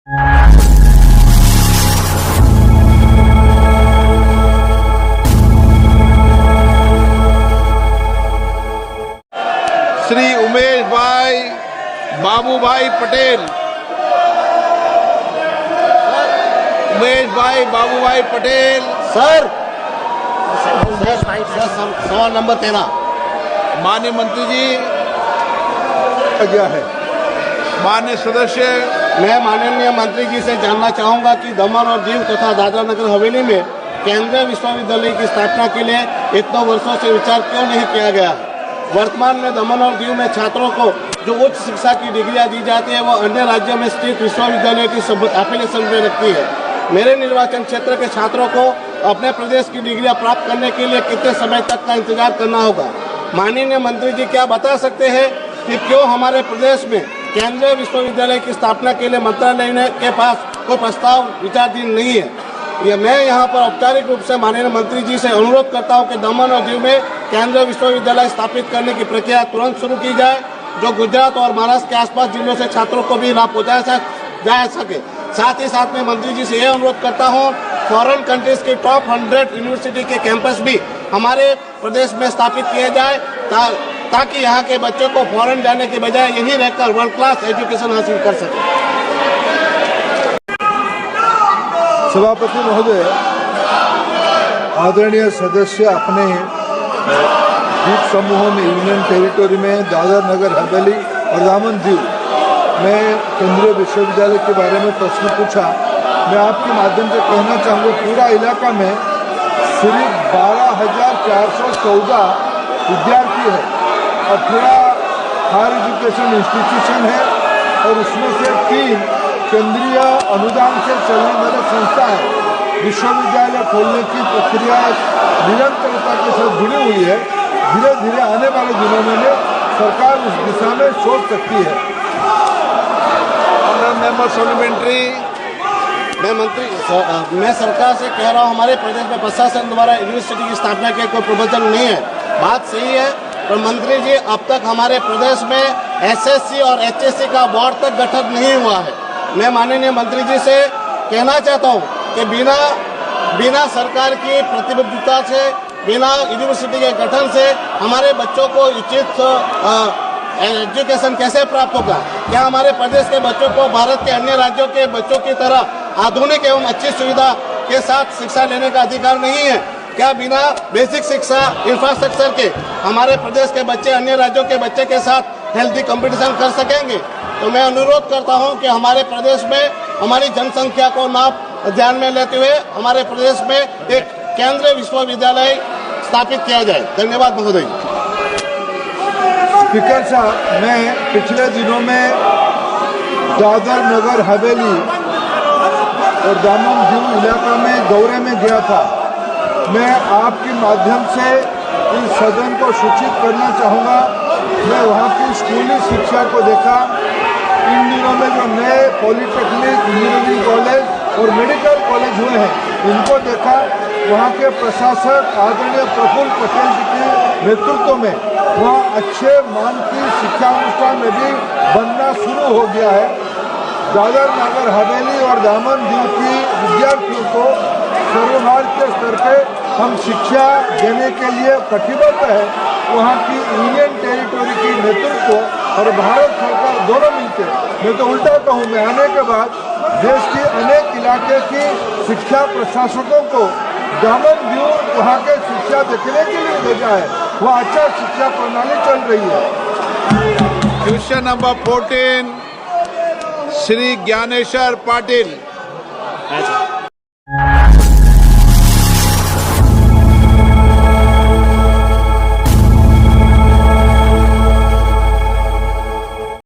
श्री उमेश भाई बाबूभाई पटेल, उमेश भाई बाबूभाई पटेल सर, सवाल नंबर 13। माननीय मंत्री जी, गया है। माननीय सदस्य, मैं माननीय मंत्री जी से जानना चाहूंगा कि दमन और दीव तथा दादरा नगर हवेली में केंद्रीय विश्वविद्यालय की स्थापना के लिए इतने वर्षों से विचार क्यों नहीं किया गया। वर्तमान में दमन और दीव में छात्रों को जो उच्च शिक्षा की डिग्रियां दी जाती है वो अन्य राज्यों में स्थित विश्वविद्यालय की एप्लीकेशन में रखती है। मेरे निर्वाचन क्षेत्र के छात्रों को अपने प्रदेश की डिग्रियां प्राप्त करने के लिए कितने समय तक का इंतजार करना होगा। माननीय मंत्री जी क्या बता सकते हैं कि क्यों हमारे प्रदेश में केंद्रीय विश्वविद्यालय की स्थापना के लिए मंत्रालय के पास कोई प्रस्ताव विचाराधीन नहीं है। ये मैं यहाँ पर औपचारिक रूप से माननीय मंत्री जी से अनुरोध करता हूँ कि दमन और दीव में केंद्रीय विश्वविद्यालय स्थापित करने की प्रक्रिया तुरंत शुरू की जाए, जो गुजरात और महाराष्ट्र के आसपास जिलों से छात्रों को भी लाभ पहुँचाया जा सके। साथ ही साथ मैं मंत्री जी से यह अनुरोध करता हूँ, फॉरेन कंट्रीज के टॉप 100 यूनिवर्सिटी के कैंपस भी हमारे प्रदेश में स्थापित किए जाए ताकि यहाँ के बच्चों को फॉरेन जाने के बजाय यहीं रहकर वर्ल्ड क्लास एजुकेशन हासिल कर सके। सभापति महोदय, आदरणीय सदस्य अपने द्वीप समूहों में यूनियन टेरिटोरी में दादर नगर हवेली और दामन दीव में केंद्रीय विश्वविद्यालय के बारे में प्रश्न पूछा। मैं आपके माध्यम से कहना चाहूँगा, पूरा इलाका में सिर्फ 12,414 विद्यार्थी है और पूरा हायर एजुकेशन इंस्टीट्यूशन है और उसमें से 3 केंद्रीय अनुदान से चलने वाली संस्था है। विश्वविद्यालय खोलने की प्रक्रिया निरंतरता के साथ जुड़ी हुई है। धीरे धीरे आने वाले दिनों में सरकार उस दिशा में सोच सकती है। Member supplementary. मैं सरकार से कह रहा हूँ, हमारे प्रदेश में प्रशासन द्वारा यूनिवर्सिटी की स्थापना के कोई प्रबंधन नहीं है। बात सही है, पर मंत्री जी अब तक हमारे प्रदेश में एसएससी और एचएससी का बोर्ड तक गठन नहीं हुआ है। मैं माननीय मंत्री जी से कहना चाहता हूँ कि बिना सरकार की प्रतिबद्धता से, बिना यूनिवर्सिटी के गठन से हमारे बच्चों को उचित एजुकेशन कैसे प्राप्त होगा। क्या हमारे प्रदेश के बच्चों को भारत के अन्य राज्यों के बच्चों की तरह आधुनिक एवं अच्छी सुविधा के साथ शिक्षा लेने का अधिकार नहीं है। क्या बिना बेसिक शिक्षा इंफ्रास्ट्रक्चर के हमारे प्रदेश के बच्चे अन्य राज्यों के बच्चे के साथ हेल्थी कंपटीशन कर सकेंगे। तो मैं अनुरोध करता हूं कि हमारे प्रदेश में हमारी जनसंख्या को ध्यान में लेते हुए हमारे प्रदेश में एक केंद्रीय विश्वविद्यालय स्थापित किया जाए। धन्यवाद महोदय। स्पीकर साहब, मैं पिछले दिनों में दादर नगर हवेली और दामन दीव इलाका में दौरे में गया था। मैं आपके माध्यम से इस सदन को सूचित करना चाहूँगा। मैं वहाँ की स्कूली शिक्षा को देखा। इन दिनों में जो नए पॉलिटेक्निक, इंजीनियरिंग कॉलेज और मेडिकल कॉलेज हुए हैं, इनको देखा। वहाँ के प्रशासक आदरणीय प्रफुल्ल पटेल जी के नेतृत्व में वहाँ अच्छे मान की शिक्षा अनुष्ठान में भी बनना शुरू हो गया है। दादर नगर हवेली और दामन दीव की विद्यार्थियों को सर्वभारतीय स्तर पर हम शिक्षा देने के लिए कटिबद्ध है। वहाँ की यूनियन टेरिटोरी की नेतृत्व और भारत सरकार दोनों मिलकर, मैं तो उल्टा कहूँ, मैं आने के बाद देश के अनेक इलाके की शिक्षा प्रशासकों को दामन दीव वहाँ के शिक्षा देखने के लिए भेजा है। वहाँ अच्छा शिक्षा प्रणाली चल रही है। Question number 14 Shri Dnyaneshwar Patil.